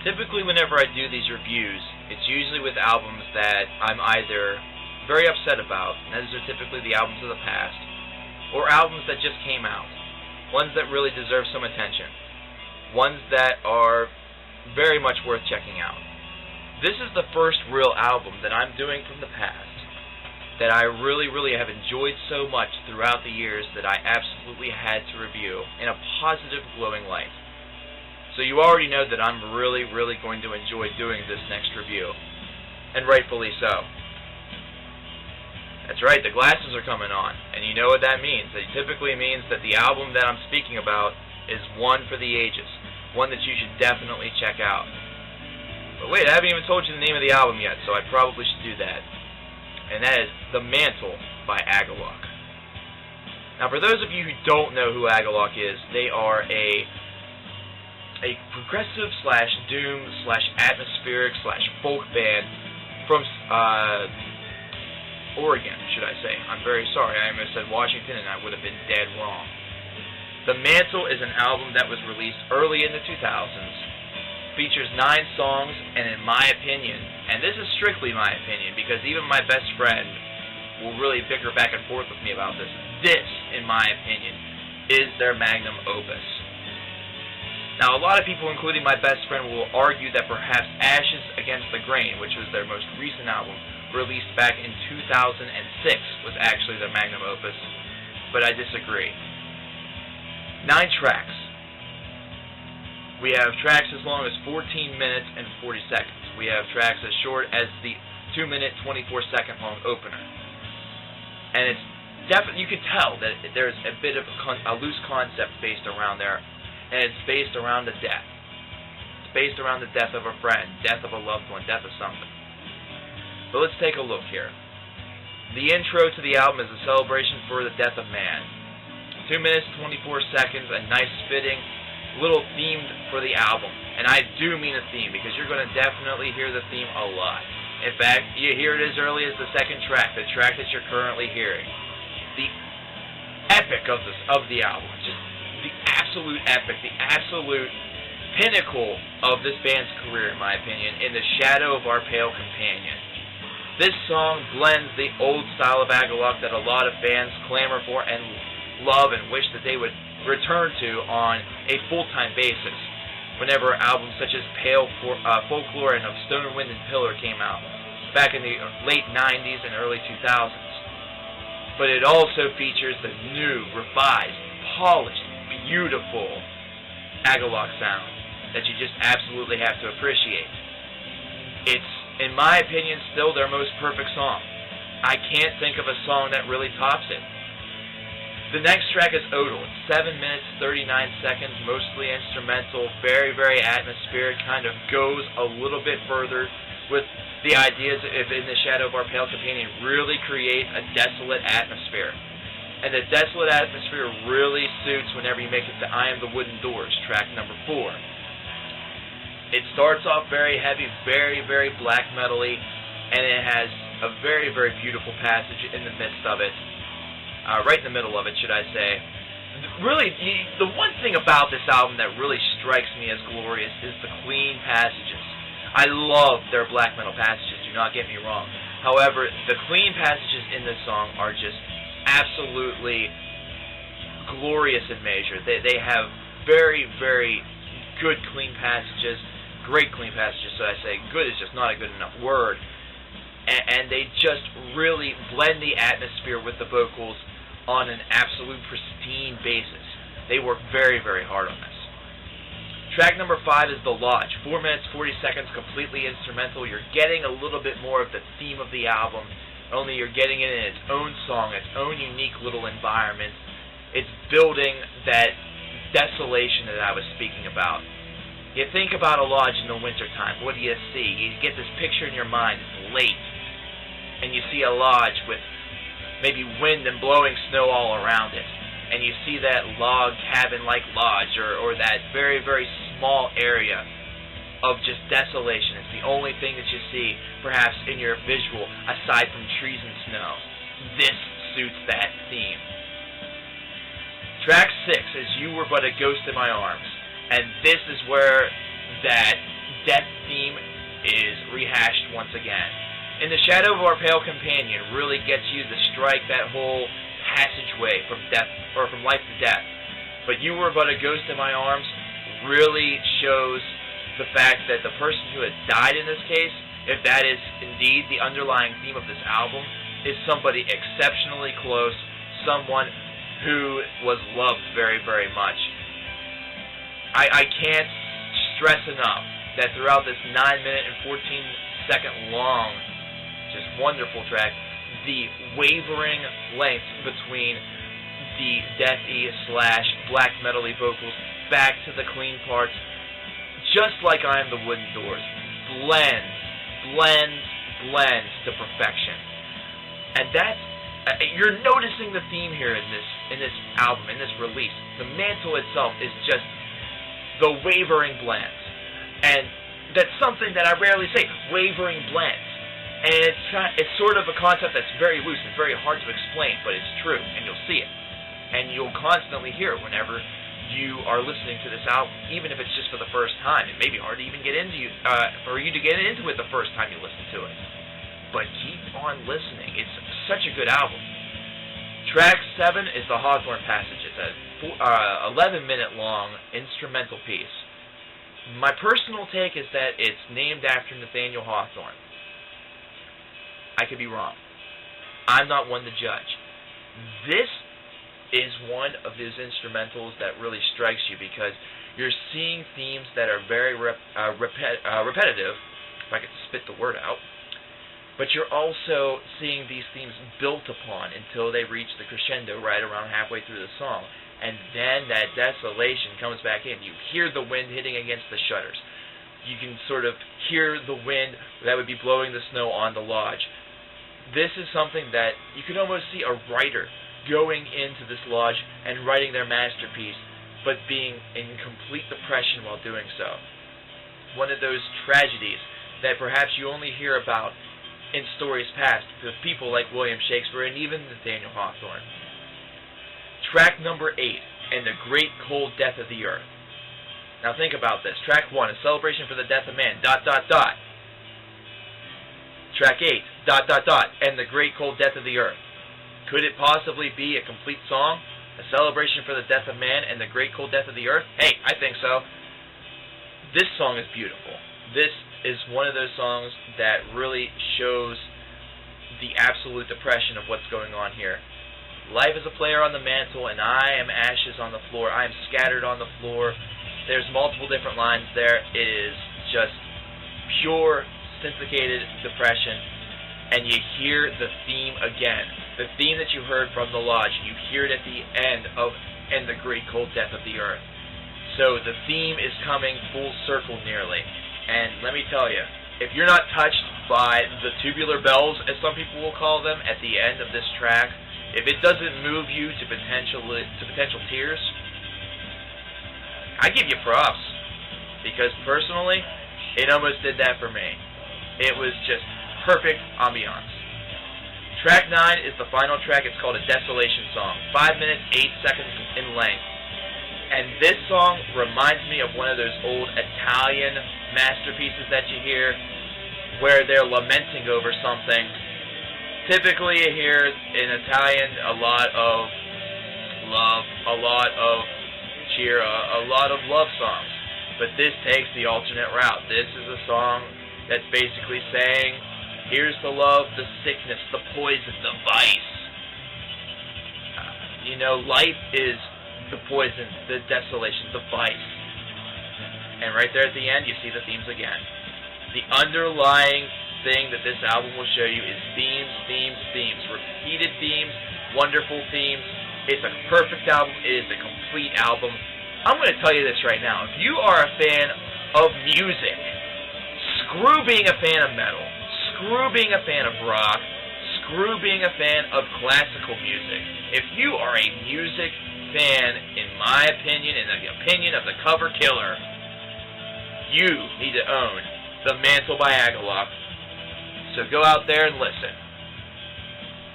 Typically whenever I do these reviews, it's usually with albums that I'm either very upset about, and those are typically the albums of the past, or albums that just came out. Ones that really deserve some attention. Ones that are very much worth checking out. This is the first real album that I'm doing from the past that I really have enjoyed so much throughout the years that I absolutely had to review in a positive, glowing light. So you already know that I'm really going to enjoy doing this next review, and rightfully so. That's right, the glasses are coming on, and you know what that means. It typically means that the album that I'm speaking about is one for the ages, one that you should definitely check out. But wait, I haven't even told you the name of the album yet, so I probably should do that. And that is The Mantle by Agalloch. Now, for those of you who don't know who Agalloch is, they are a progressive / doom / atmospheric / folk band from Oregon, should I say. I'm very sorry. I almost said Washington, and I would have been dead wrong. The Mantle is an album that was released early in the 2000s. Features 9 songs, and in my opinion, and this is strictly my opinion, because even my best friend will really bicker back and forth with me about this, in my opinion, is their magnum opus. Now, a lot of people, including my best friend, will argue that perhaps Ashes Against the Grain, which was their most recent album, released back in 2006, was actually their magnum opus, but I disagree. 9 tracks. We have tracks as long as 14 minutes and 40 seconds. We have tracks as short as the 2-minute, 24-second long opener. And it's definitely, you can tell that there's a bit of a loose concept based around there, and it's based around the death. It's based around the death of a friend, death of a loved one, death of something. But let's take a look here. The intro to the album is a celebration for the death of man. 2 minutes, 24 seconds, a nice fitting little theme for the album. And I do mean a theme, because you're going to definitely hear the theme a lot. In fact, you hear it as early as the second track, the track that you're currently hearing. The epic of the album. Just the absolute epic, the absolute pinnacle of this band's career, in my opinion, In the Shadow of Our Pale Companion. This song blends the old style of Agalloch that a lot of fans clamor for and love and wish that they would return to on a full-time basis whenever albums such as Folklore and Of Stone, Wind and Pillar came out back in the late 90s and early 2000s. But it also features the new, revised, polished, beautiful Agalloch sound that you just absolutely have to appreciate. It's, in my opinion, still their most perfect song. I can't think of a song that really tops it. The next track is Odal. It's 7 minutes, 39 seconds, mostly instrumental, very atmospheric, kind of goes a little bit further with the ideas of In the Shadow of Our Pale Companion really create a desolate atmosphere. And the desolate atmosphere really suits whenever you make it to I Am the Wooden Doors, track number 4. It starts off very heavy, very black metal-y, and it has a very beautiful passage in the midst of it. Right in the middle of it, should I say. Really, the one thing about this album that really strikes me as glorious is the clean passages. I love their black metal passages, do not get me wrong. However, the clean passages in this song are just absolutely glorious in measure. They have very good clean passages, great clean passages, so I say. Good is just not a good enough word. And they just really blend the atmosphere with the vocals on an absolute pristine basis. They work very hard on this. Track number 5 is The Lodge. 4 minutes, 40 seconds, completely instrumental. You're getting a little bit more of the theme of the album, only you're getting it in its own song, its own unique little environment. It's building that desolation that I was speaking about. You think about a lodge in the wintertime, what do you see? You get this picture in your mind, it's late, and you see a lodge with maybe wind and blowing snow all around it, and you see that log cabin-like lodge, or that very small area of just desolation. It's the only thing that you see, perhaps, in your visual, aside from trees and snow. This suits that theme. Track 6 is You Were But a Ghost in My Arms, and this is where that death theme is rehashed once again. In the Shadow of Our Pale Companion really gets you to strike that whole passageway from death, or from life to death. But You Were But a Ghost in My Arms really shows the fact that the person who has died in this case, if that is indeed the underlying theme of this album, is somebody exceptionally close, someone who was loved very, very much. I can't stress enough that throughout this 9-minute and 14-second long, just wonderful track, the wavering length between the deathy / black metal-y vocals back to the clean parts, just like I Am the Wooden Doors, blends to perfection. And that's you're noticing the theme here in this album, in this release. The Mantle itself is just the wavering blends, and that's something that I rarely say. Wavering blends. And it's sort of a concept that's very loose and very hard to explain, but it's true, and you'll see it. And you'll constantly hear it whenever you are listening to this album, even if it's just for the first time. It may be hard to even get into for you to get into it the first time you listen to it. But keep on listening. It's such a good album. Track 7 is the Hawthorne Passage. It's a 11-minute long instrumental piece. My personal take is that it's named after Nathaniel Hawthorne. I could be wrong. I'm not one to judge. This is one of those instrumentals that really strikes you because you're seeing themes that are very repetitive, if I could spit the word out, but you're also seeing these themes built upon until they reach the crescendo right around halfway through the song. And then that desolation comes back in. You hear the wind hitting against the shutters. You can sort of hear the wind that would be blowing the snow on the lodge. This is something that you can almost see a writer going into this lodge and writing their masterpiece, but being in complete depression while doing so. One of those tragedies that perhaps you only hear about in stories past with people like William Shakespeare and even Nathaniel Hawthorne. Track number 8, And the Great Cold Death of the Earth. Now think about this. Track 1, A Celebration for the Death of Man, ... Track 8, ... And the Great Cold Death of the Earth. Could it possibly be a complete song? A celebration for the death of man and the great cold death of the earth? Hey, I think so. This song is beautiful. This is one of those songs that really shows the absolute depression of what's going on here. Life is a player on the mantle, and I am ashes on the floor. I am scattered on the floor. There's multiple different lines there. It is just pure, syndicated depression, and you hear the theme again. The theme that you heard from the lodge, you hear it at the end of And the Great Cold Death of the Earth. So the theme is coming full circle nearly. And let me tell you, if you're not touched by the tubular bells, as some people will call them, at the end of this track, if it doesn't move you to potential tears, I give you props. Because personally, it almost did that for me. It was just perfect ambiance. Track 9 is the final track. It's called A Desolation Song. 5 minutes, 8 seconds in length. And this song reminds me of one of those old Italian masterpieces that you hear where they're lamenting over something. Typically you hear in Italian a lot of love, a lot of cheer, a lot of love songs. But this takes the alternate route. This is a song that's basically saying, here's the love, the sickness, the poison, the vice. Life is the poison, the desolation, the vice. And right there at the end, you see the themes again. The underlying thing that this album will show you is themes, themes, themes. Repeated themes, wonderful themes. It's a perfect album. It is a complete album. I'm going to tell you this right now. If you are a fan of music, screw being a fan of metal. Screw being a fan of rock. Screw being a fan of classical music. If you are a music fan, in my opinion, in the opinion of the Coverkiller, you need to own The Mantle by Agalloch. So go out there and listen.